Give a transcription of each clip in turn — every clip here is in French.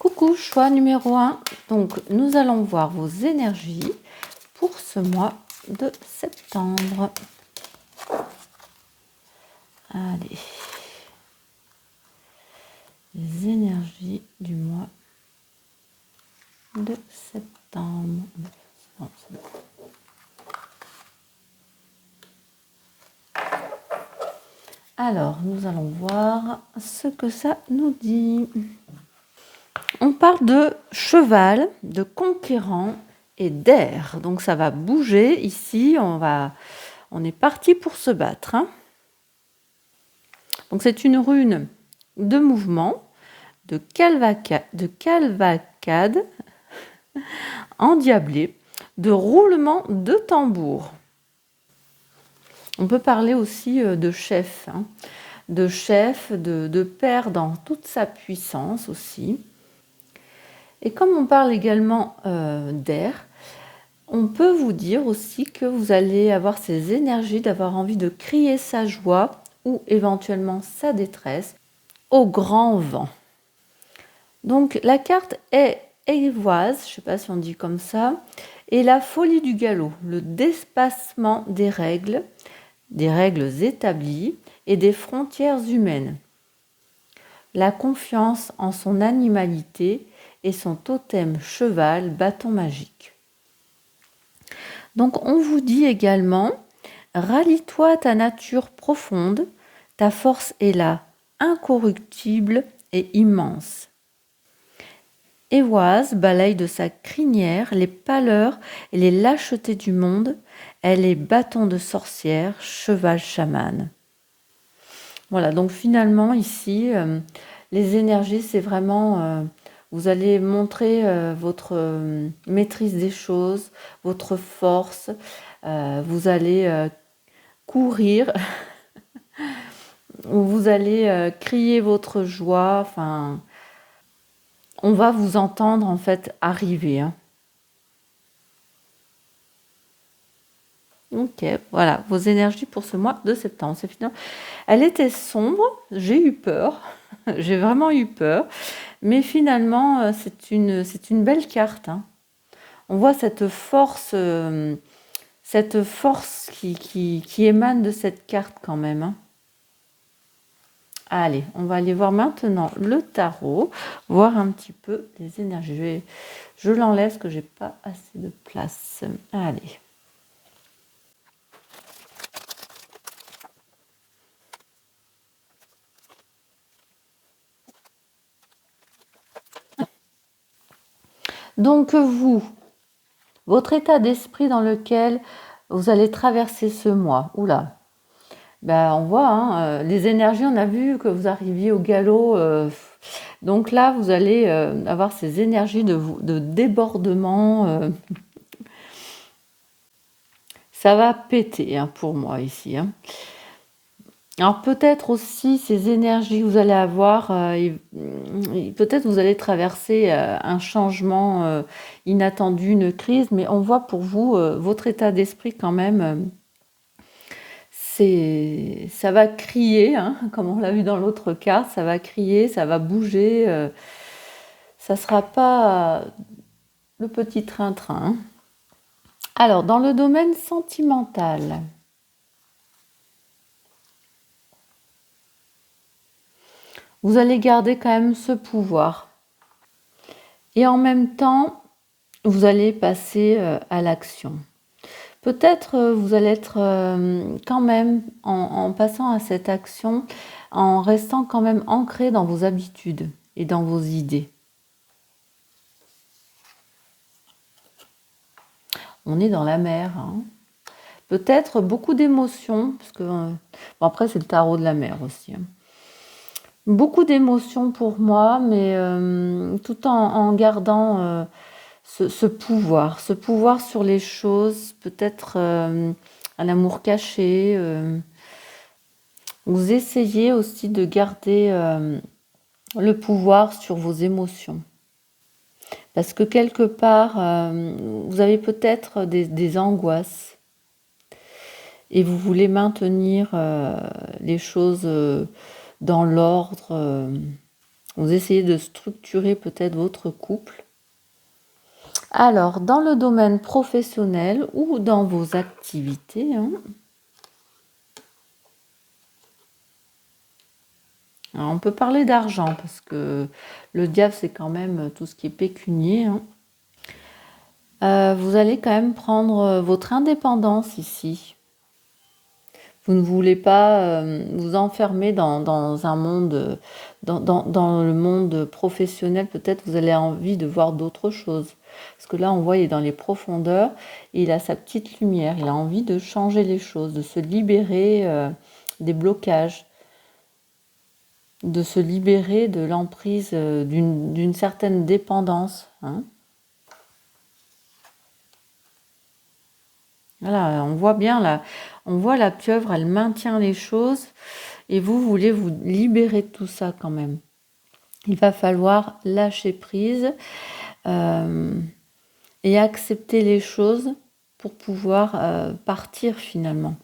Coucou, choix numéro 1. Donc, nous allons voir vos énergies pour ce mois de septembre. Allez. Les énergies du mois de septembre. Non, c'est bon. Alors, nous allons voir ce que ça nous dit. On parle de cheval, de conquérant et d'air. Donc ça va bouger ici, on est parti pour se battre. Hein. Donc c'est une rune de mouvement, de cavalcade endiablée, de roulement de tambour. On peut parler aussi de chef, hein, de père dans toute sa puissance aussi. Et comme on parle également d'air, on peut vous dire aussi que vous allez avoir ces énergies d'avoir envie de crier sa joie ou éventuellement sa détresse au grand vent. Donc la carte est Évoise, je ne sais pas si on dit comme ça, et la folie du galop, le dépassement des règles établies et des frontières humaines. La confiance en son animalité et son totem cheval bâton magique. Donc on vous dit également, rallie-toi à ta nature profonde, ta force est là, incorruptible et immense. Évoise balaye de sa crinière les pâleurs et les lâchetés du monde, elle est bâton de sorcière, cheval chaman. Voilà, donc finalement ici, les énergies, c'est vraiment... vous allez montrer votre maîtrise des choses, votre force. Vous allez courir. Vous allez crier votre joie. Enfin, on va vous entendre en fait arriver. Hein. Ok, voilà, vos énergies pour ce mois de septembre. C'est finalement... Elle était sombre, j'ai eu peur. J'ai vraiment eu peur. Mais finalement, c'est une belle carte. Hein. On voit cette force qui émane de cette carte quand même. Hein. Allez, on va aller voir maintenant le tarot, voir un petit peu les énergies. Je l'enlève parce que j'ai pas assez de place. Allez. Donc vous, votre état d'esprit dans lequel vous allez traverser ce mois. Oula. Ben, on voit, hein, les énergies, on a vu que vous arriviez au galop. Donc là, vous allez avoir ces énergies de débordement. Ça va péter hein, pour moi ici. Hein. Alors peut-être aussi ces énergies que vous allez avoir, peut-être vous allez traverser un changement inattendu, une crise, mais on voit pour vous, votre état d'esprit quand même, ça va crier, hein, comme on l'a vu dans l'autre carte, ça va crier, ça va bouger, ça ne sera pas le petit train-train. Hein. Alors, dans le domaine sentimental, vous allez garder quand même ce pouvoir. Et en même temps, vous allez passer à l'action. Peut-être vous allez être quand même, en passant à cette action, en restant quand même ancré dans vos habitudes et dans vos idées. On est dans la mer. Hein. Peut-être beaucoup d'émotions, parce que bon, après c'est le tarot de la mer aussi. Hein. Beaucoup d'émotions pour moi, mais tout en gardant ce pouvoir sur les choses, peut-être un amour caché. Vous essayez aussi de garder le pouvoir sur vos émotions. Parce que quelque part, vous avez peut-être des angoisses et vous voulez maintenir les choses dans l'ordre. Vous essayez de structurer peut-être votre couple. Alors, dans le domaine professionnel ou dans vos activités, hein, alors, on peut parler d'argent parce que le diable, c'est quand même tout ce qui est pécunier, hein. Vous allez quand même prendre votre indépendance ici. Vous ne voulez pas vous enfermer dans un monde, dans le monde professionnel. Peut-être vous avez envie de voir d'autres choses. Parce que là, on voit, il est dans les profondeurs et il a sa petite lumière. Il a envie de changer les choses, de se libérer des blocages, de se libérer de l'emprise d'une certaine dépendance, hein. Voilà, on voit bien là, on voit la pieuvre, elle maintient les choses et vous voulez vous libérer de tout ça quand même. Il va falloir lâcher prise et accepter les choses pour pouvoir partir finalement.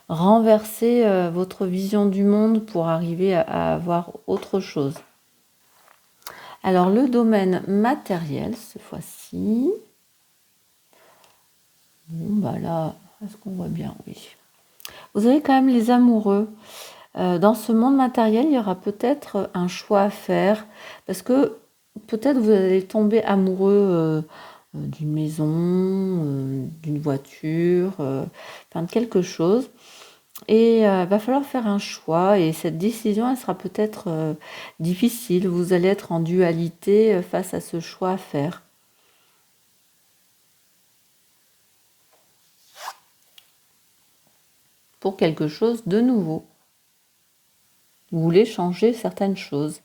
Renverser votre vision du monde pour arriver à avoir autre chose. Alors le domaine matériel, cette fois-ci. Bon, bah là, est-ce qu'on voit bien? Oui. Vous avez quand même les amoureux. Dans ce monde matériel, il y aura peut-être un choix à faire parce que peut-être vous allez tomber amoureux d'une maison, d'une voiture, enfin de quelque chose. Et il va falloir faire un choix et cette décision, elle sera peut-être difficile. Vous allez être en dualité face à ce choix à faire. Pour quelque chose de nouveau. Vous voulez changer certaines choses.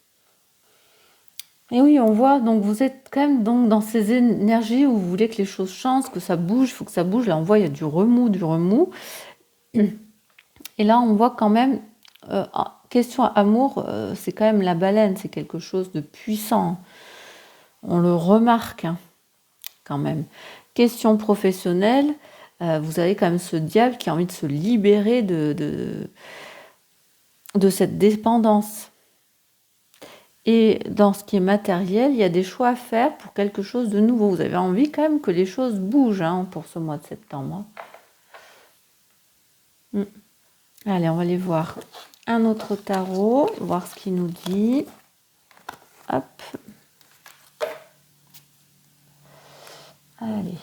Et oui, on voit, donc vous êtes quand même donc, dans ces énergies où vous voulez que les choses changent, que ça bouge, il faut que ça bouge. Là, on voit, il y a du remous, du remous. Et là, on voit quand même, question amour, c'est quand même la baleine, c'est quelque chose de puissant. On le remarque, hein, quand même. Question professionnelle, vous avez quand même ce diable qui a envie de se libérer de cette dépendance. Et dans ce qui est matériel, il y a des choix à faire pour quelque chose de nouveau. Vous avez envie quand même que les choses bougent hein, pour ce mois de septembre. Allez, on va aller voir un autre tarot, voir ce qu'il nous dit. Hop. Allez.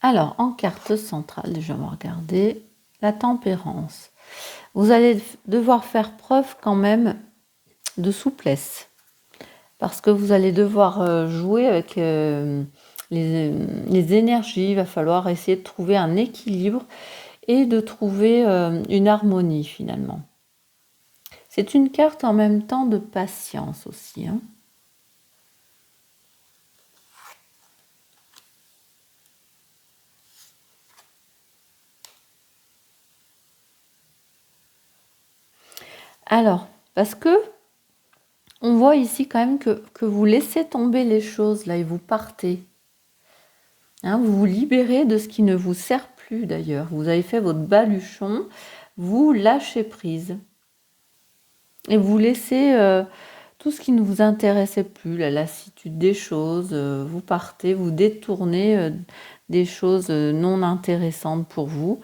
Alors, en carte centrale, déjà on va regarder la tempérance. Vous allez devoir faire preuve quand même de souplesse. Parce que vous allez devoir jouer avec les énergies. Il va falloir essayer de trouver un équilibre et de trouver une harmonie finalement. C'est une carte en même temps de patience aussi, hein. Alors, parce que on voit ici quand même que vous laissez tomber les choses là et vous partez. Hein, vous vous libérez de ce qui ne vous sert plus d'ailleurs. Vous avez fait votre baluchon, vous lâchez prise. Et vous laissez tout ce qui ne vous intéressait plus, la lassitude des choses, vous partez, vous détournez des choses non intéressantes pour vous.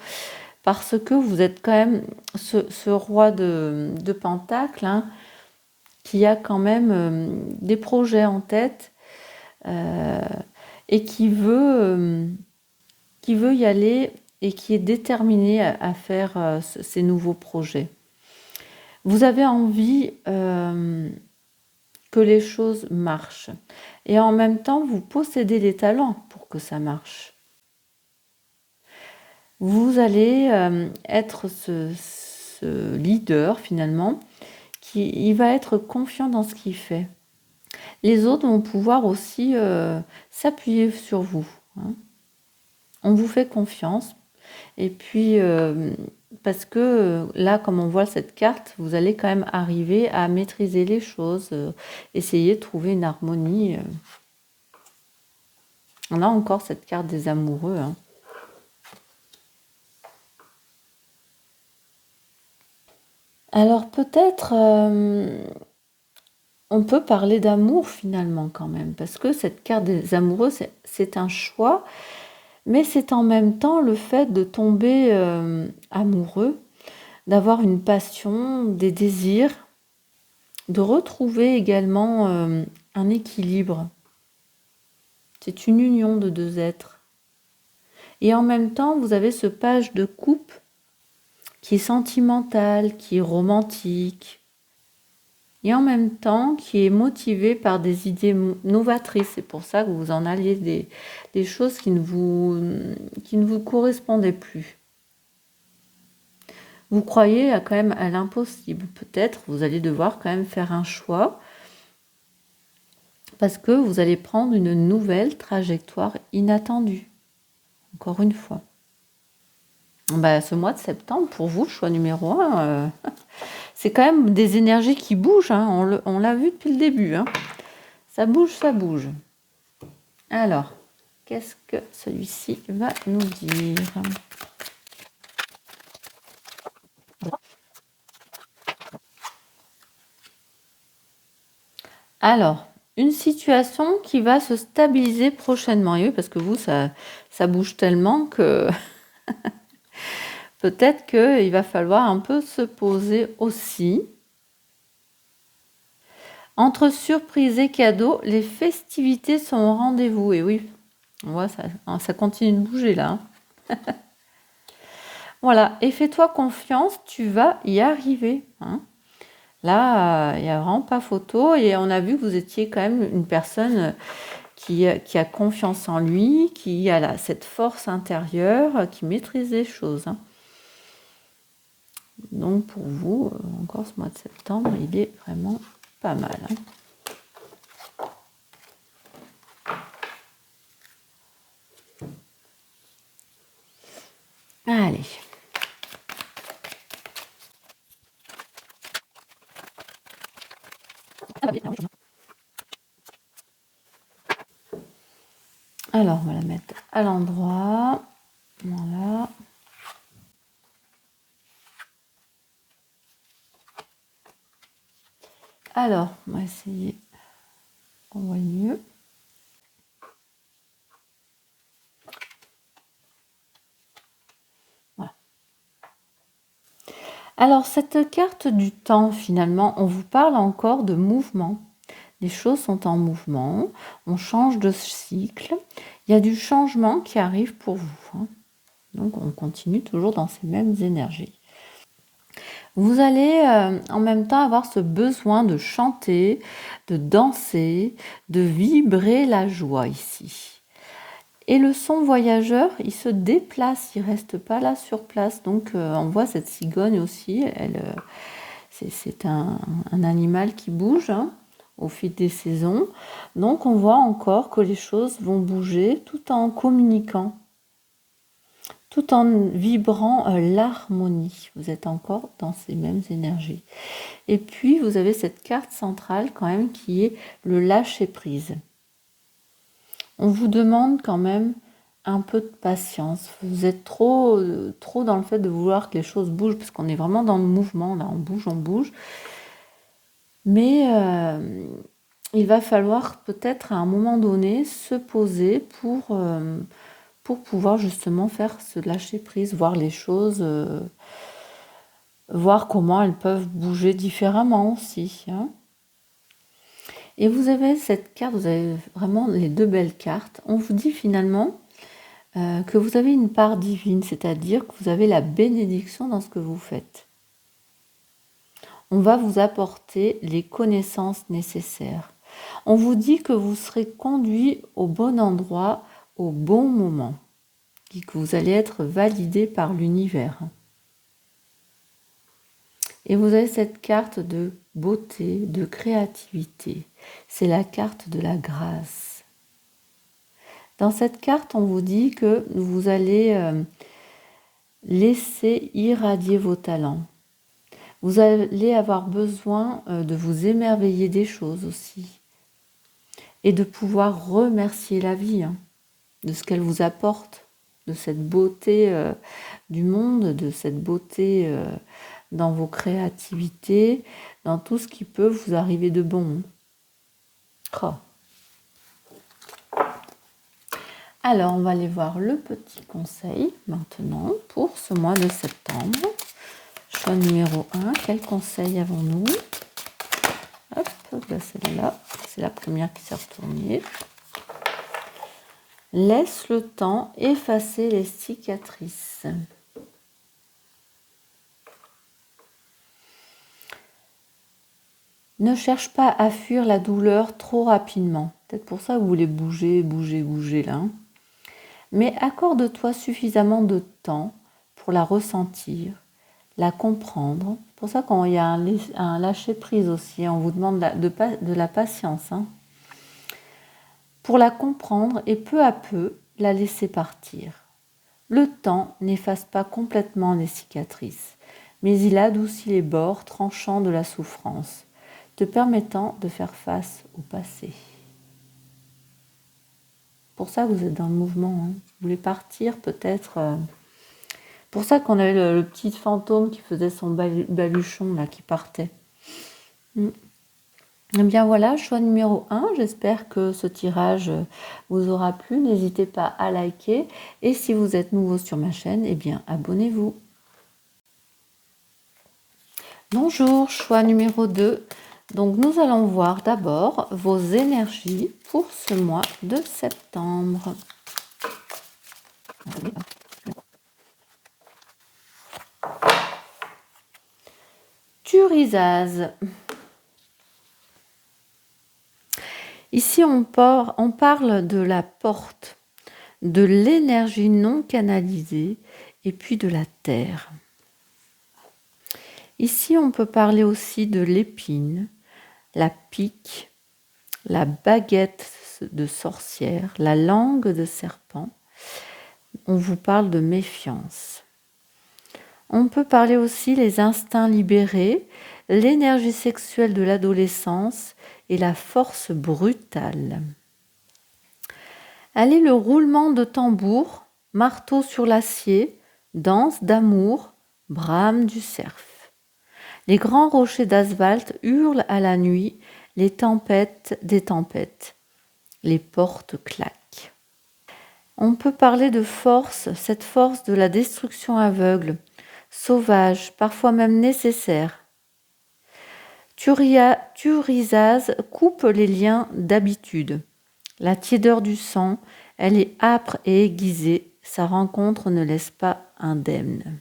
Parce que vous êtes quand même ce roi de Pentacle, hein, qui a quand même des projets en tête et qui veut y aller et qui est déterminé à faire ces nouveaux projets. Vous avez envie que les choses marchent et en même temps vous possédez les talents pour que ça marche. Vous allez être ce leader finalement qui va être confiant dans ce qu'il fait. Les autres vont pouvoir aussi s'appuyer sur vous, hein. On vous fait confiance. Et puis, parce que là, comme on voit cette carte, vous allez quand même arriver à maîtriser les choses, essayer de trouver une harmonie. On a encore cette carte des amoureux, hein. Alors peut-être on peut parler d'amour finalement quand même, parce que cette carte des amoureux, c'est un choix, mais c'est en même temps le fait de tomber amoureux, d'avoir une passion, des désirs, de retrouver également un équilibre. C'est une union de deux êtres. Et en même temps, vous avez ce page de coupe qui est sentimental, qui est romantique, et en même temps qui est motivé par des idées novatrices. C'est pour ça que vous en alliez des choses qui ne vous correspondaient plus. Vous croyez quand même à l'impossible. Peut-être vous allez devoir quand même faire un choix parce que vous allez prendre une nouvelle trajectoire inattendue. Encore une fois. Ce mois de septembre, pour vous, choix numéro 1, c'est quand même des énergies qui bougent. Hein. On l'a vu depuis le début. Hein. Ça bouge, ça bouge. Alors, qu'est-ce que celui-ci va nous dire? Alors, une situation qui va se stabiliser prochainement. Et oui, parce que vous, ça bouge tellement que peut-être qu'il va falloir un peu se poser aussi. Entre surprise et cadeau, les festivités sont au rendez-vous. Et oui, on voit, ça continue de bouger là. Hein. Voilà, et fais-toi confiance, tu vas y arriver. Hein. Là, il n'y a vraiment pas photo. Et on a vu que vous étiez quand même une personne qui a confiance en lui, qui a cette force intérieure, qui maîtrise les choses. Hein. Donc pour vous, encore ce mois de septembre, il est vraiment pas mal. Hein. Allez. Alors, on va la mettre à l'endroit. Voilà. Alors, on va essayer qu'on voit mieux. Voilà. Alors, cette carte du temps, finalement, on vous parle encore de mouvement. Les choses sont en mouvement, on change de cycle. Il y a du changement qui arrive pour vous. Hein. Donc, on continue toujours dans ces mêmes énergies. Vous allez en même temps avoir ce besoin de chanter, de danser, de vibrer la joie ici. Et le son voyageur, il se déplace, il ne reste pas là sur place. Donc on voit cette cigogne aussi, c'est un animal qui bouge hein, au fil des saisons. Donc on voit encore que les choses vont bouger tout en communiquant. Tout en vibrant l'harmonie. Vous êtes encore dans ces mêmes énergies. Et puis, vous avez cette carte centrale quand même qui est le lâcher-prise. On vous demande quand même un peu de patience. Vous êtes trop dans le fait de vouloir que les choses bougent, parce qu'on est vraiment dans le mouvement, là, on bouge. Mais il va falloir peut-être à un moment donné se poser pour pouvoir justement faire ce lâcher prise, voir les choses, voir comment elles peuvent bouger différemment aussi. Hein. Et vous avez cette carte, vous avez vraiment les deux belles cartes. On vous dit finalement que vous avez une part divine, c'est-à-dire que vous avez la bénédiction dans ce que vous faites. On va vous apporter les connaissances nécessaires. On vous dit que vous serez conduit au bon endroit, au bon moment, et que vous allez être validé par l'univers. Et vous avez cette carte de beauté, de créativité. C'est la carte de la grâce. Dans cette carte, on vous dit que vous allez laisser irradier vos talents. Vous allez avoir besoin de vous émerveiller des choses aussi. Et de pouvoir remercier la vie. Hein. de ce qu'elle vous apporte, de cette beauté du monde, de cette beauté dans vos créativités, dans tout ce qui peut vous arriver de bon. Oh. Alors, on va aller voir le petit conseil maintenant pour ce mois de septembre. Choix numéro 1, quel conseil avons-nous? Hop, là, celle-là, c'est la première qui s'est retournée. Laisse le temps effacer les cicatrices. Ne cherche pas à fuir la douleur trop rapidement. Peut-être pour ça que vous voulez bouger là. Mais accorde-toi suffisamment de temps pour la ressentir, la comprendre. C'est pour ça qu'il y a un lâcher-prise aussi. On vous demande de la patience. Pour la comprendre et peu à peu la laisser partir. Le temps n'efface pas complètement les cicatrices, mais il adoucit les bords tranchants de la souffrance, te permettant de faire face au passé. Pour ça que vous êtes dans le mouvement. Vous voulez partir peut-être. Pour ça qu'on avait le petit fantôme qui faisait son baluchon là, qui partait. Eh bien voilà, choix numéro 1. J'espère que ce tirage vous aura plu. N'hésitez pas à liker. Et si vous êtes nouveau sur ma chaîne, eh bien abonnez-vous. Bonjour, choix numéro 2. Donc nous allons voir d'abord vos énergies pour ce mois de septembre. Turisase. Ici, on parle de la porte, de l'énergie non canalisée et puis de la terre. Ici, on peut parler aussi de l'épine, la pique, la baguette de sorcière, la langue de serpent. On vous parle de méfiance. On peut parler aussi les instincts libérés, l'énergie sexuelle de l'adolescence et la force brutale. Allez, le roulement de tambour, marteau sur l'acier, danse d'amour, brame du cerf. Les grands rochers d'asphalte hurlent à la nuit, les tempêtes des tempêtes. Les portes claquent. On peut parler de force, cette force de la destruction aveugle, sauvage, parfois même nécessaire. Turisase coupe les liens d'habitude. La tiédeur du sang, elle est âpre et aiguisée. Sa rencontre ne laisse pas indemne.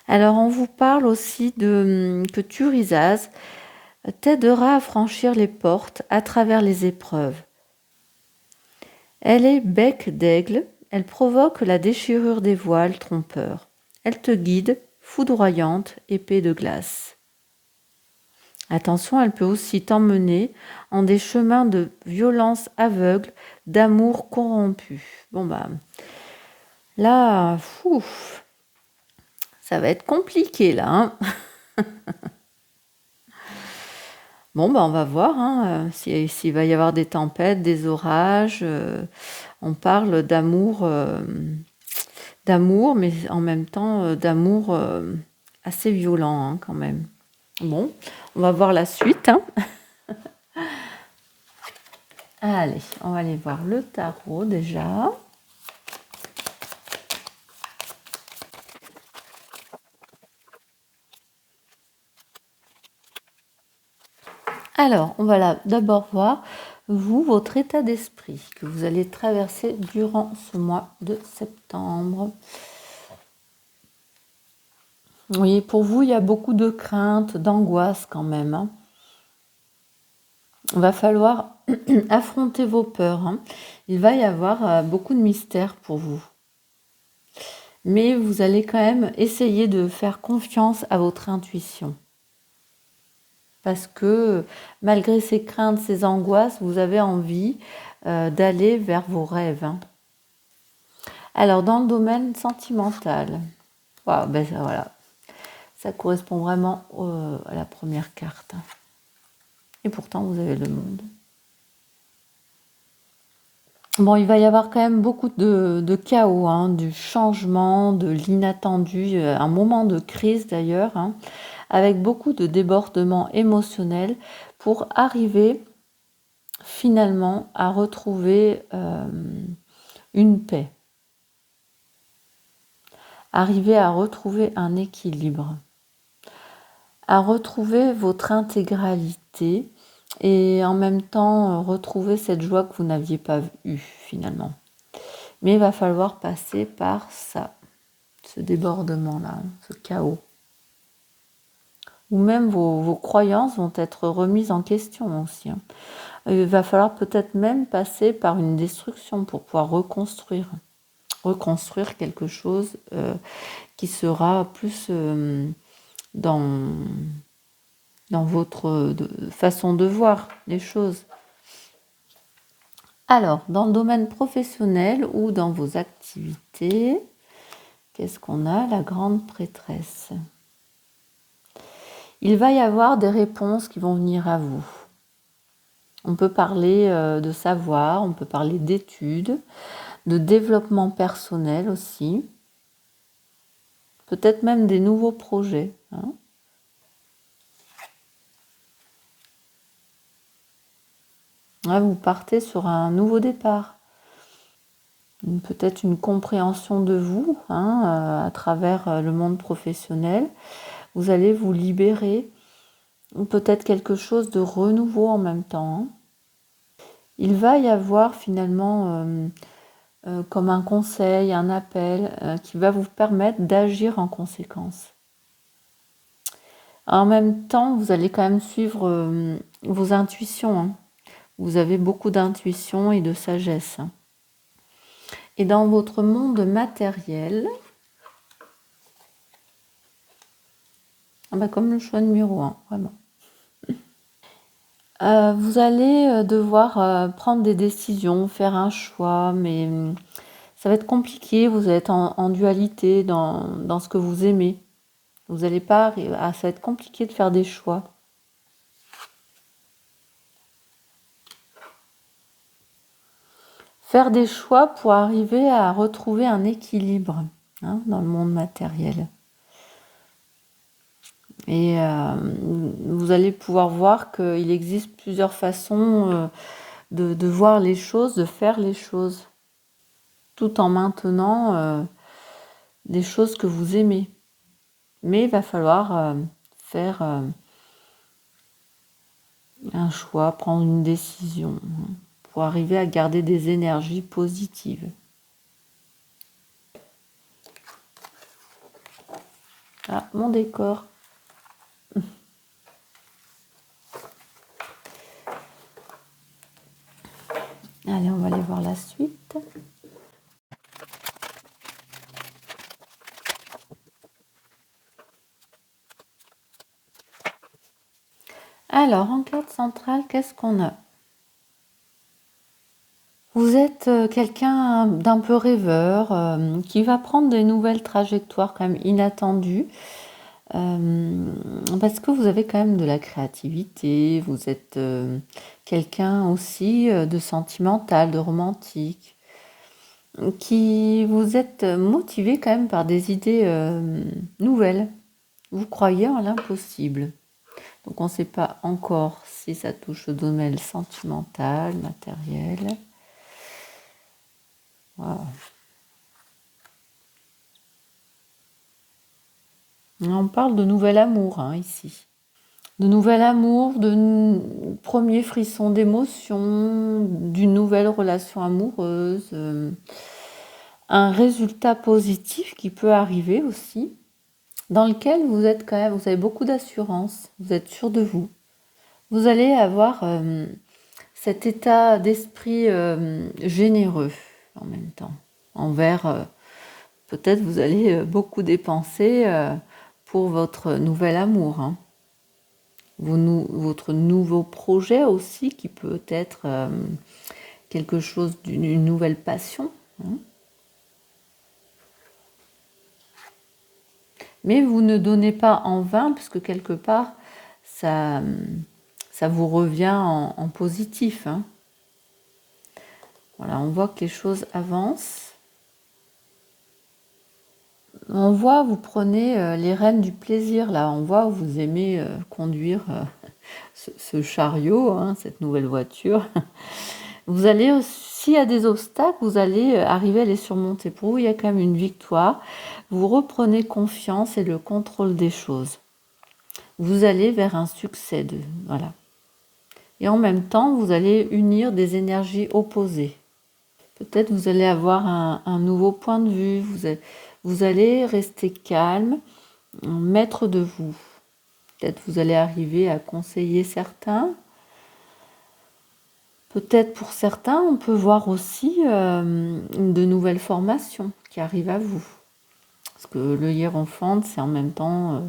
Alors, on vous parle aussi que Turisase t'aidera à franchir les portes à travers les épreuves. Elle est bec d'aigle, elle provoque la déchirure des voiles trompeurs. Elle te guide, foudroyante, épée de glace. Attention, elle peut aussi t'emmener en des chemins de violence aveugle, d'amour corrompu. Bon là, ça va être compliqué là. Bon on va voir s'il va y avoir des tempêtes, des orages. On parle d'amour, mais en même temps d'amour assez violent quand même. Bon, on va voir la suite. Allez, on va aller voir le tarot déjà. Alors, on va d'abord voir, votre état d'esprit que vous allez traverser durant ce mois de septembre. Oui, pour vous, il y a beaucoup de craintes, d'angoisse quand même. Il va falloir affronter vos peurs. Il va y avoir beaucoup de mystères pour vous. Mais vous allez quand même essayer de faire confiance à votre intuition. Parce que malgré ces craintes, ces angoisses, vous avez envie d'aller vers vos rêves. Alors, dans le domaine sentimental, voilà, ça correspond vraiment à la première carte. Et pourtant, vous avez le monde. Bon, il va y avoir quand même beaucoup de chaos, hein, du changement, de l'inattendu, un moment de crise d'ailleurs, hein, avec beaucoup de débordements émotionnels pour arriver finalement à retrouver une paix, arriver à retrouver un équilibre, à retrouver votre intégralité et en même temps retrouver cette joie que vous n'aviez pas eue finalement. Mais il va falloir passer par ça, ce débordement-là, ce chaos. Ou même vos croyances vont être remises en question aussi, hein. Il va falloir peut-être même passer par une destruction pour pouvoir reconstruire quelque chose qui sera plus dans, dans votre façon de voir les choses. Alors, dans le domaine professionnel ou dans vos activités, qu'est-ce qu'on a? La grande prêtresse. Il va y avoir des réponses qui vont venir à vous. On peut parler de savoir, on peut parler d'études, de développement personnel aussi, peut-être même des nouveaux projets, hein. Là, vous partez sur un nouveau départ. Peut-être une compréhension de vous, hein, à travers le monde professionnel. Vous allez vous libérer, ou peut-être quelque chose de renouveau en même temps, hein. Il va y avoir finalement comme un conseil, un appel qui va vous permettre d'agir en conséquence. En même temps, vous allez quand même suivre vos intuitions, hein. Vous avez beaucoup d'intuition et de sagesse, hein. Et dans votre monde matériel, comme le choix numéro 1, vraiment. Vous allez devoir prendre des décisions, faire un choix, mais ça va être compliqué, vous allez être en dualité dans ce que vous aimez. Vous n'allez pas arriver, ça va être compliqué de faire des choix. Faire des choix pour arriver à retrouver un équilibre, hein, dans le monde matériel. Et vous allez pouvoir voir qu'il existe plusieurs façons de voir les choses, de faire les choses, tout en maintenant des choses que vous aimez. Mais il va falloir faire un choix, prendre une décision, hein, pour arriver à garder des énergies positives. Ah, mon décor. Allez, on va aller voir la suite. Alors, en carte centrale, qu'est-ce qu'on a? Vous êtes quelqu'un d'un peu rêveur, qui va prendre des nouvelles trajectoires quand même inattendues, parce que vous avez quand même de la créativité, vous êtes quelqu'un aussi de sentimental, de romantique, qui vous êtes motivé quand même par des idées nouvelles. Vous croyez en l'impossible. Donc on ne sait pas encore si ça touche au domaine sentimental, matériel. Voilà. On parle de nouvel amour, hein, ici. De nouvel amour, de premier frisson d'émotion, d'une nouvelle relation amoureuse, un résultat positif qui peut arriver aussi, dans lequel vous êtes quand même, vous avez beaucoup d'assurance, vous êtes sûr de vous. Vous allez avoir cet état d'esprit généreux en même temps, envers, peut-être vous allez beaucoup dépenser pour votre nouvel amour, hein. Votre nouveau projet aussi, qui peut être quelque chose d'une nouvelle passion, hein. Mais vous ne donnez pas en vain, puisque quelque part, ça vous revient en positif, hein. Voilà, on voit que les choses avancent. On voit, vous prenez les rênes du plaisir, là. On voit, vous aimez conduire ce chariot, hein, cette nouvelle voiture. Vous allez, s'il y a des obstacles, vous allez arriver à les surmonter. Pour vous, il y a quand même une victoire. Vous reprenez confiance et le contrôle des choses. Vous allez vers un succès. Voilà. Et en même temps, vous allez unir des énergies opposées. Peut-être vous allez avoir un nouveau point de vue. Vous allez rester calme, maître de vous. Peut-être vous allez arriver à conseiller certains. Peut-être pour certains, on peut voir aussi de nouvelles formations qui arrivent à vous. Parce que le hiérophante, c'est en même temps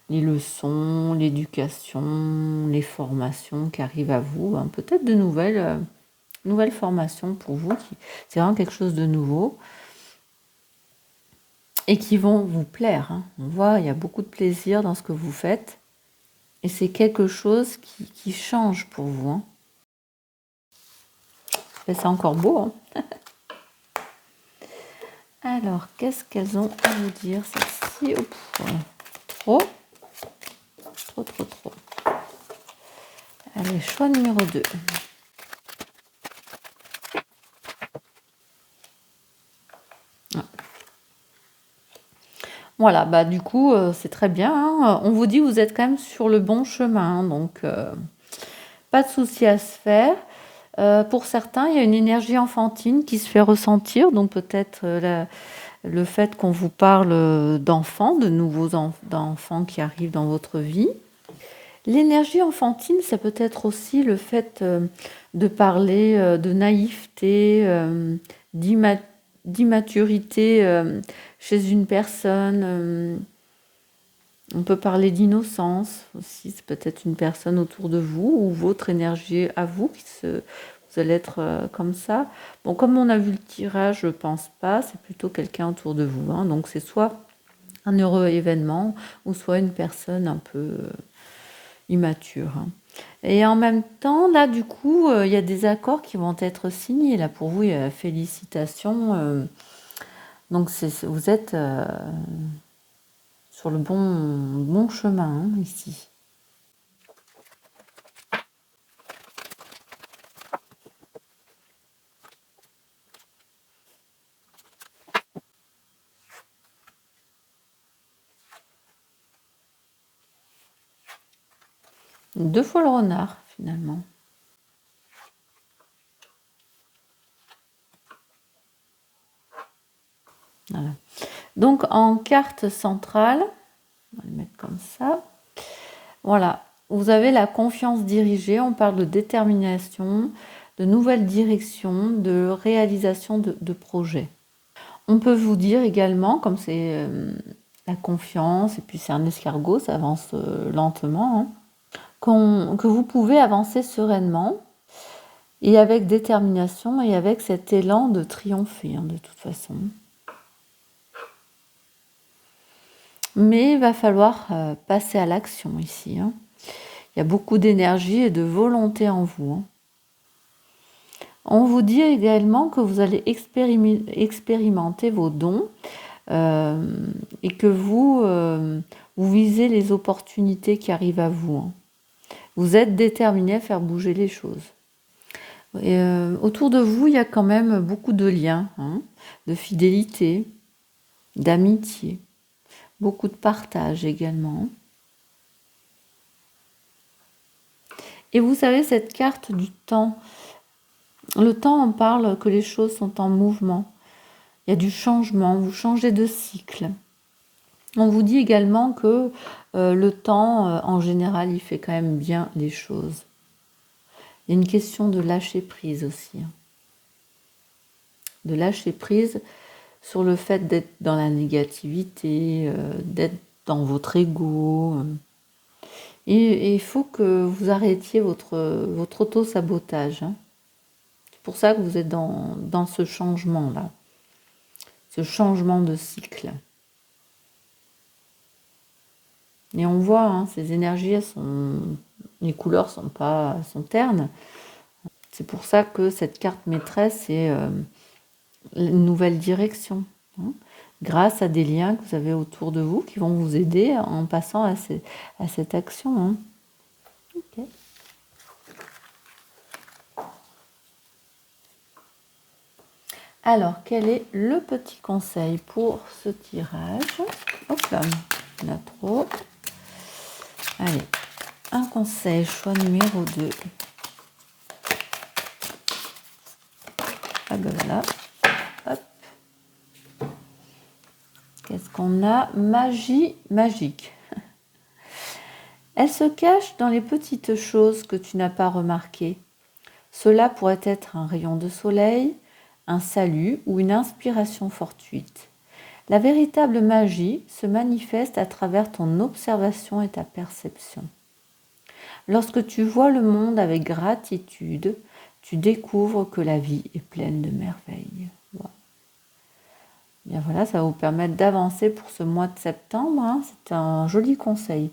les leçons, l'éducation, les formations qui arrivent à vous. Hein. Peut-être de nouvelles formations pour vous. C'est vraiment quelque chose de nouveau. Et qui vont vous plaire. Hein. On voit, il y a beaucoup de plaisir dans ce que vous faites. Et c'est quelque chose qui change pour vous. Hein. C'est encore beau. Hein. Alors, qu'est-ce qu'elles ont à vous dire, celles-ci? Trop. Allez, choix numéro 2. Voilà, bah du coup, c'est très bien. Hein. On vous dit que vous êtes quand même sur le bon chemin. Hein, donc, pas de souci à se faire. Pour certains, il y a une énergie enfantine qui se fait ressentir. Donc, peut-être le fait qu'on vous parle d'enfants, de nouveaux d'enfants qui arrivent dans votre vie. L'énergie enfantine, ça peut être aussi le fait de parler de naïveté, d'immaturité chez une personne. On peut parler d'innocence aussi. C'est peut-être une personne autour de vous ou votre énergie à vous vous allez être comme ça. Bon, comme on a vu le tirage, je pense pas. C'est plutôt quelqu'un autour de vous. Hein. Donc c'est soit un heureux événement ou soit une personne un peu immature. Hein. Et en même temps, là, du coup, il y a des accords qui vont être signés. Là, pour vous, il y a félicitations. Donc, vous êtes sur le bon chemin, hein, ici. Deux fois le renard, finalement. Voilà. Donc, en carte centrale, on va le mettre comme ça. Voilà. Vous avez la confiance dirigée. On parle de détermination, de nouvelles directions, de réalisation de projets. On peut vous dire également, comme c'est la confiance, et puis c'est un escargot, ça avance lentement, hein, que vous pouvez avancer sereinement et avec détermination et avec cet élan de triompher, hein, de toute façon. Mais il va falloir passer à l'action ici. Hein. Il y a beaucoup d'énergie et de volonté en vous. Hein. On vous dit également que vous allez expérimenter vos dons et que vous visez les opportunités qui arrivent à vous. Hein. Vous êtes déterminé à faire bouger les choses. Et, autour de vous, il y a quand même beaucoup de liens, hein, de fidélité, d'amitié, beaucoup de partage également. Et vous savez, cette carte du temps, le temps, on parle que les choses sont en mouvement. Il y a du changement, vous changez de cycle. On vous dit également que le temps, en général, il fait quand même bien les choses. Il y a une question de lâcher prise aussi. Hein. De lâcher prise sur le fait d'être dans la négativité, d'être dans votre ego. Et il faut que vous arrêtiez votre auto-sabotage. Hein. C'est pour ça que vous êtes dans ce changement-là. Ce changement de cycle. Et on voit, hein, ces énergies, les couleurs sont ternes. C'est pour ça que cette carte maîtresse est une nouvelle direction, hein, grâce à des liens que vous avez autour de vous qui vont vous aider en passant à cette action. Hein. Okay. Alors, quel est le petit conseil pour ce tirage? Hop là, il y en a trop. Allez, un conseil, choix numéro 2. Ah ben voilà. Hop. Qu'est-ce qu'on a? Magie magique. Elle se cache dans les petites choses que tu n'as pas remarquées. Cela pourrait être un rayon de soleil, un salut ou une inspiration fortuite. La véritable magie se manifeste à travers ton observation et ta perception. Lorsque tu vois le monde avec gratitude, tu découvres que la vie est pleine de merveilles. Wow. Bien voilà, ça va vous permettre d'avancer pour ce mois de septembre. Hein. C'est un joli conseil.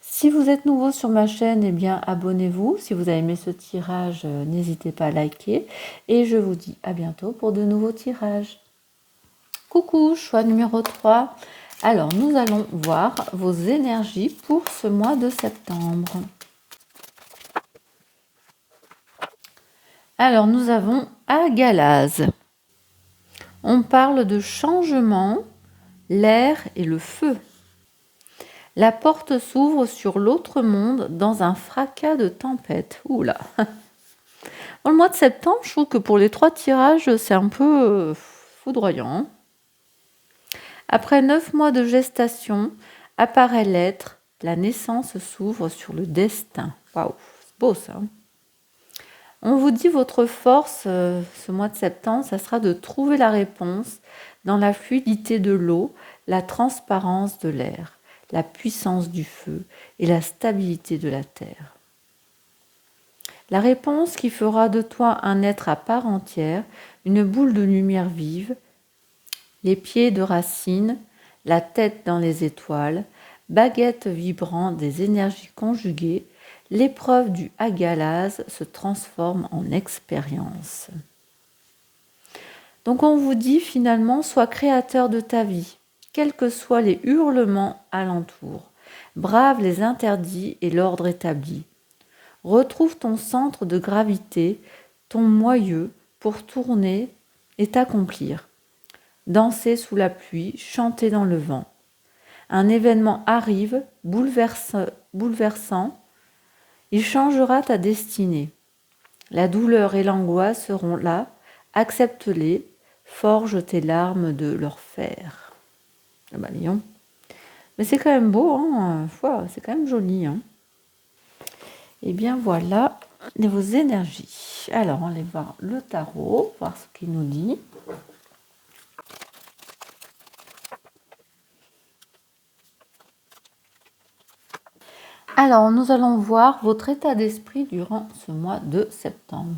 Si vous êtes nouveau sur ma chaîne, eh bien abonnez-vous. Si vous avez aimé ce tirage, n'hésitez pas à liker. Et je vous dis à bientôt pour de nouveaux tirages. Coucou, choix numéro 3. Alors, nous allons voir vos énergies pour ce mois de septembre. Alors, nous avons Agalaz. On parle de changement, l'air et le feu. La porte s'ouvre sur l'autre monde dans un fracas de tempête. Oula. Dans le mois de septembre, je trouve que pour les 3 tirages, c'est un peu foudroyant. Après 9 mois de gestation, apparaît l'être. La naissance s'ouvre sur le destin. Waouh, c'est beau ça. On vous dit votre force ce mois de septembre, ça sera de trouver la réponse dans la fluidité de l'eau, la transparence de l'air, la puissance du feu et la stabilité de la terre. La réponse qui fera de toi un être à part entière, une boule de lumière vive, les pieds de racines, la tête dans les étoiles, baguette vibrant des énergies conjuguées, l'épreuve du Agalaz se transforme en expérience. Donc on vous dit finalement, sois créateur de ta vie, quels que soient les hurlements alentour. Brave les interdits et l'ordre établi. Retrouve ton centre de gravité, ton moyeu pour tourner et t'accomplir. Danser sous la pluie, chanter dans le vent. Un événement arrive, bouleversant. Il changera ta destinée. La douleur et l'angoisse seront là. Accepte-les. Forge tes larmes de leur fer. Ah bah, Lyon. Mais c'est quand même beau, hein. C'est quand même joli. Hein. Et bien voilà vos énergies. Alors, on va voir le tarot, voir ce qu'il nous dit. Alors, nous allons voir votre état d'esprit durant ce mois de septembre.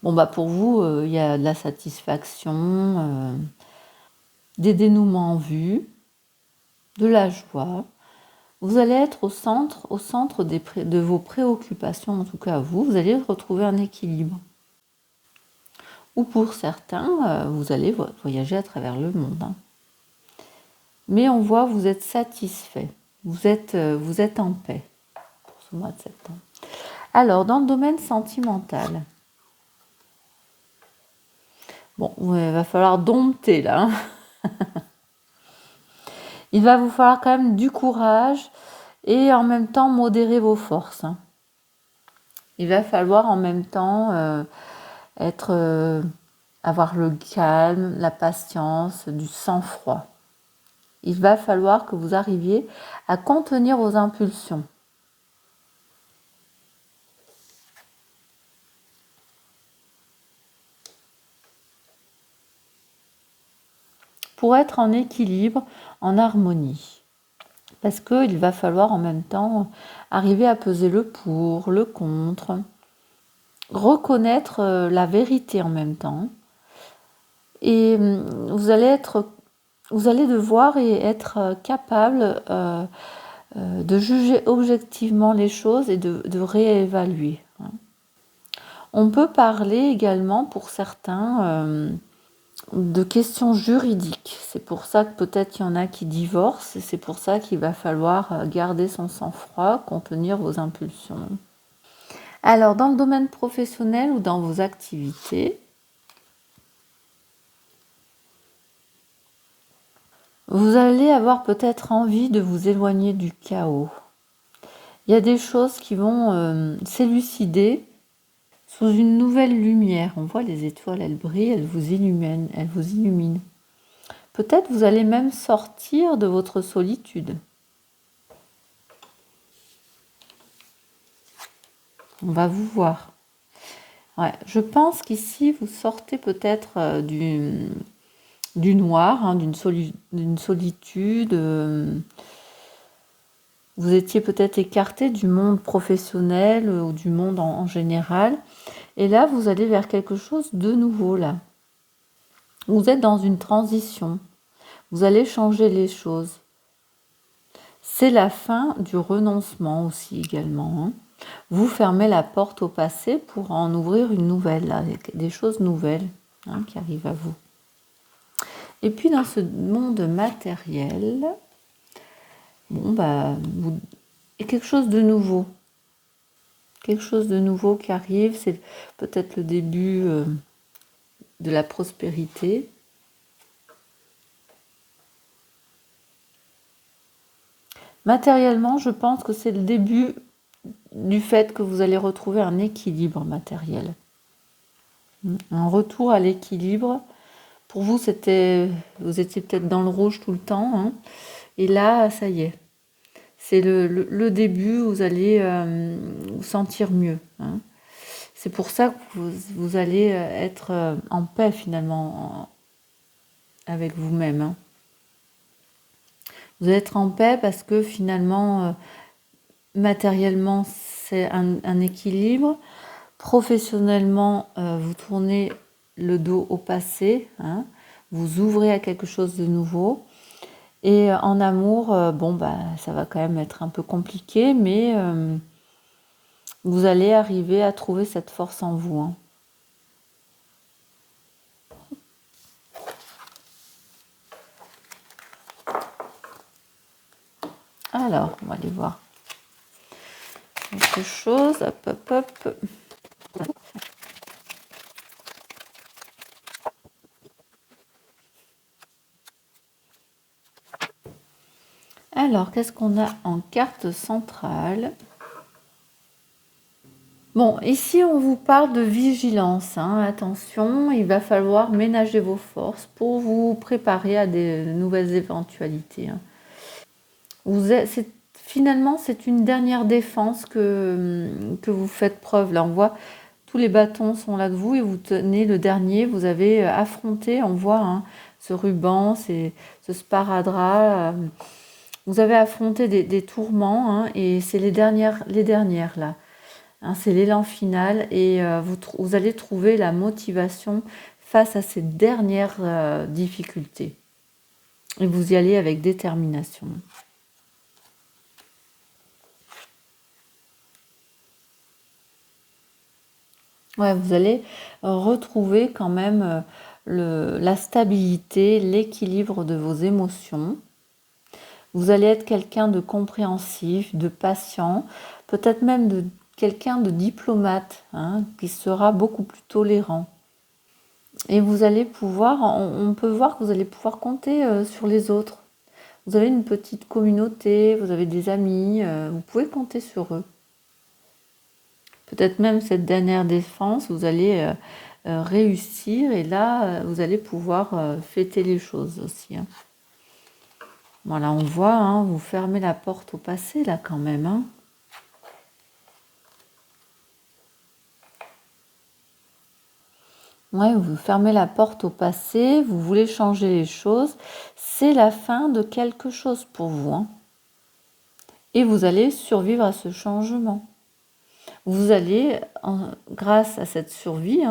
Bon, bah pour vous, il y a de la satisfaction, des dénouements en vue, de la joie. Vous allez être au centre de vos préoccupations, en tout cas vous. Vous allez retrouver un équilibre. Ou pour certains, vous allez voyager à travers le monde. Hein. Mais on voit, vous êtes satisfait. Vous êtes en paix pour ce mois de septembre. Alors, dans le domaine sentimental, bon, il va falloir dompter là. Hein. Il va vous falloir quand même du courage et en même temps modérer vos forces. Hein. Il va falloir en même temps avoir le calme, la patience, du sang-froid. Il va falloir que vous arriviez à contenir vos impulsions. Pour être en équilibre, en harmonie. Parce qu'il va falloir en même temps arriver à peser le pour, le contre, reconnaître la vérité en même temps. Et vous allez devoir et être capable de juger objectivement les choses et de réévaluer. On peut parler également pour certains de questions juridiques. C'est pour ça que peut-être il y en a qui divorcent et c'est pour ça qu'il va falloir garder son sang-froid, contenir vos impulsions. Alors, dans le domaine professionnel ou dans vos activités, vous allez avoir peut-être envie de vous éloigner du chaos. Il y a des choses qui vont s'élucider sous une nouvelle lumière. On voit les étoiles, elles brillent, elles vous illuminent. Peut-être vous allez même sortir de votre solitude. On va vous voir. Ouais, je pense qu'ici, vous sortez peut-être du noir, hein, d'une solitude. Vous étiez peut-être écarté du monde professionnel ou du monde en général. Et là, vous allez vers quelque chose de nouveau, là. Vous êtes dans une transition. Vous allez changer les choses. C'est la fin du renoncement aussi également. Hein. Vous fermez la porte au passé pour en ouvrir une nouvelle, là, des choses nouvelles qui arrivent à vous. Et puis dans ce monde matériel, bon il y a quelque chose de nouveau. Quelque chose de nouveau qui arrive, c'est peut-être le début de la prospérité. Matériellement, je pense que c'est le début du fait que vous allez retrouver un équilibre matériel. Un retour à l'équilibre. Pour vous, vous étiez peut-être dans le rouge tout le temps. Hein, et là, ça y est. C'est le début où vous allez vous sentir mieux. Hein. C'est pour ça que vous allez être en paix finalement avec vous-même. Hein. Vous allez être en paix parce que finalement, matériellement, c'est un équilibre. Professionnellement, vous tournez le dos au passé. Hein. Vous ouvrez à quelque chose de nouveau. Et en amour, ça va quand même être un peu compliqué, mais vous allez arriver à trouver cette force en vous. Hein. Alors, on va aller voir autre chose. Hop, hop, hop. Alors, qu'est-ce qu'on a en carte centrale ? Bon, ici, on vous parle de vigilance. Hein. Attention, il va falloir ménager vos forces pour vous préparer à des nouvelles éventualités. Hein. Finalement, c'est une dernière défense que vous faites preuve. Là, on voit tous les bâtons sont là de vous et vous tenez le dernier. Vous avez affronté, on voit ce ruban, ce sparadrap. Vous avez affronté des tourments et c'est les dernières là. Hein, c'est l'élan final et vous allez trouver la motivation face à ces dernières difficultés. Et vous y allez avec détermination. Ouais, vous allez retrouver quand même la stabilité, l'équilibre de vos émotions. Vous allez être quelqu'un de compréhensif, de patient, peut-être même de quelqu'un de diplomate, qui sera beaucoup plus tolérant. Et vous allez pouvoir, on peut voir que vous allez pouvoir compter sur les autres. Vous avez une petite communauté, vous avez des amis, vous pouvez compter sur eux. Peut-être même cette dernière défense, vous allez réussir et là, vous allez pouvoir fêter les choses aussi. Hein. Voilà, on voit, vous fermez la porte au passé là quand même. Hein. Ouais, vous fermez la porte au passé, vous voulez changer les choses. C'est la fin de quelque chose pour vous. Hein. Et vous allez survivre à ce changement. Vous allez, grâce à cette survie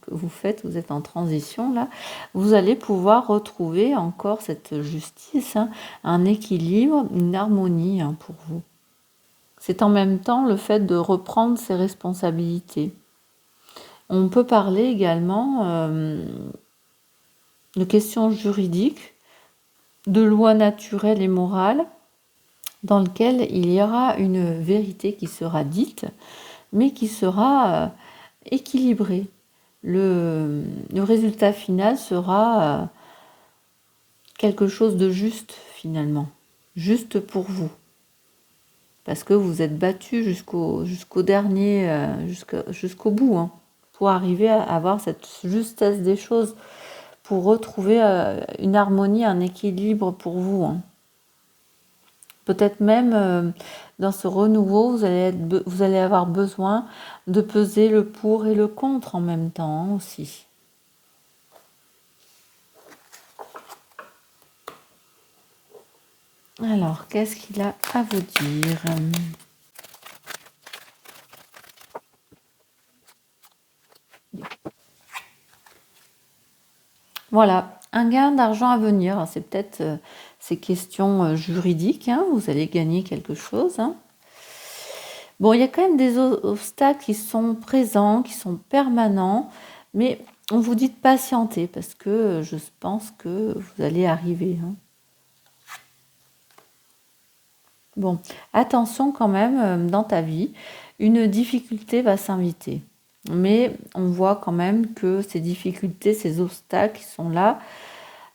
que vous faites, vous êtes en transition là, vous allez pouvoir retrouver encore cette justice, un équilibre, une harmonie pour vous. C'est en même temps le fait de reprendre ses responsabilités. On peut parler également de questions juridiques, de lois naturelles et morales, dans lesquelles il y aura une vérité qui sera dite, mais qui sera équilibrée. Le résultat final sera quelque chose de juste finalement, juste pour vous. Parce que vous êtes battu jusqu'au dernier, jusqu'au bout, hein, pour arriver à avoir cette justesse des choses, pour retrouver une harmonie, un équilibre pour vous. Hein. Peut-être même dans ce renouveau, vous allez avoir besoin de peser le pour et le contre en même temps aussi. Alors, qu'est-ce qu'il a à vous dire ? Voilà, un gain d'argent à venir. C'est peut-être ces questions juridiques. Hein, vous allez gagner quelque chose. Hein. Bon, il y a quand même des obstacles qui sont présents, qui sont permanents, mais on vous dit de patienter parce que je pense que vous allez arriver. Hein. Bon, attention quand même, dans ta vie, une difficulté va s'inviter. Mais on voit quand même que ces difficultés, ces obstacles qui sont là,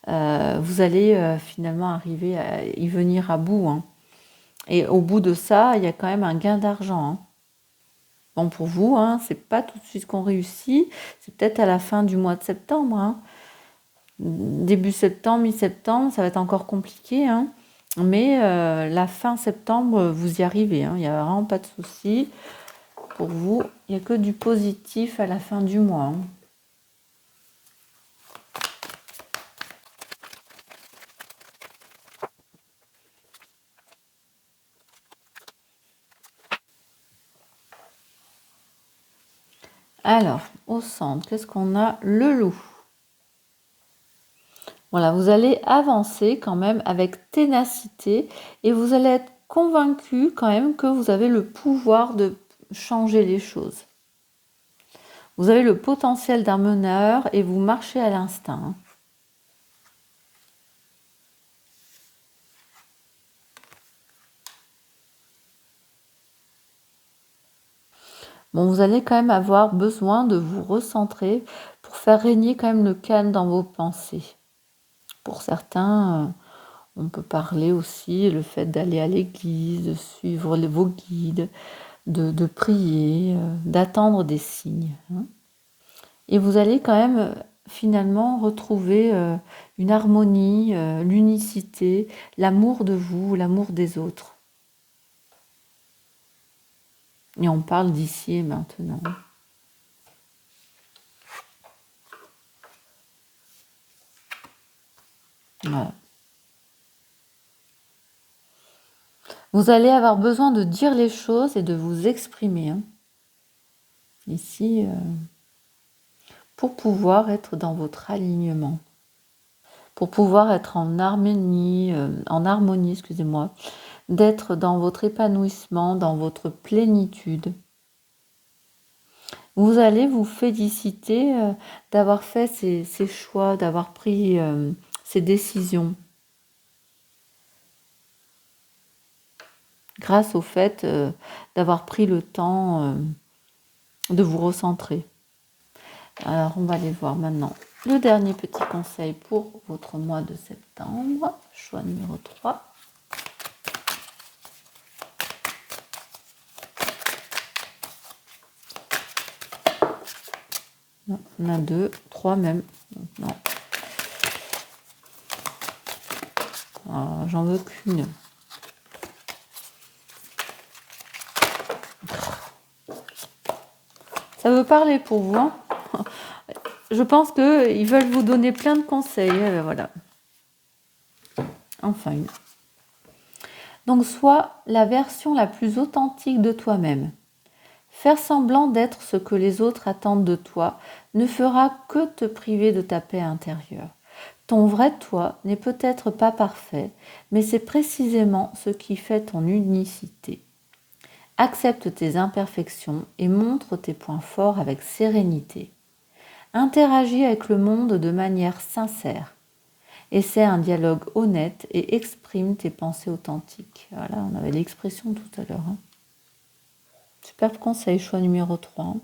vous allez finalement arriver à y venir à bout. Hein. Et au bout de ça, il y a quand même un gain d'argent. Hein. Bon, pour vous, hein, c'est pas tout de suite qu'on réussit, c'est peut-être à la fin du mois de septembre. Hein. Début septembre, mi-septembre, ça va être encore compliqué. Hein. Mais la fin septembre, vous y arrivez. Hein. Il n'y a vraiment pas de souci. Pour vous, il n'y a que du positif à la fin du mois. Hein. Alors, au centre, qu'est-ce qu'on a ? Le loup. Voilà, vous allez avancer quand même avec ténacité et vous allez être convaincu quand même que vous avez le pouvoir de changer les choses. Vous avez le potentiel d'un meneur et vous marchez à l'instinct. Hein. Bon, vous allez quand même avoir besoin de vous recentrer pour faire régner quand même le calme dans vos pensées. Pour certains, on peut parler aussi le fait d'aller à l'église, de suivre vos guides, de prier, d'attendre des signes. Hein. Et vous allez quand même finalement retrouver une harmonie, l'unicité, l'amour de vous, l'amour des autres. Et on parle d'ici et maintenant. Voilà. Vous allez avoir besoin de dire les choses et de vous exprimer. Hein. Ici, pour pouvoir être dans votre alignement. Pour pouvoir être en harmonie, excusez-moi, d'être dans votre épanouissement, dans votre plénitude. Vous allez vous féliciter d'avoir fait ces choix, d'avoir pris ces décisions. Grâce au fait d'avoir pris le temps de vous recentrer. Alors, on va aller voir maintenant le dernier petit conseil pour votre mois de septembre. Choix numéro 3. Non, on a 2, 3 même. Non. J'en veux qu'une. Ça veut parler pour vous. Hein. Je pense qu'ils veulent vous donner plein de conseils. Voilà. Enfin une. Donc, sois la version la plus authentique de toi-même. Faire semblant d'être ce que les autres attendent de toi ne fera que te priver de ta paix intérieure. Ton vrai toi n'est peut-être pas parfait, mais c'est précisément ce qui fait ton unicité. Accepte tes imperfections et montre tes points forts avec sérénité. Interagis avec le monde de manière sincère. Essaie un dialogue honnête et exprime tes pensées authentiques. Voilà, on avait l'expression tout à l'heure. Superbe conseil, choix numéro 3.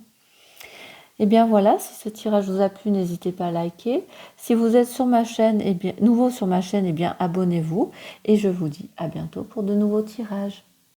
Et bien voilà, si ce tirage vous a plu, n'hésitez pas à liker. Si vous êtes sur ma chaîne, nouveau sur ma chaîne, abonnez-vous. Et je vous dis à bientôt pour de nouveaux tirages.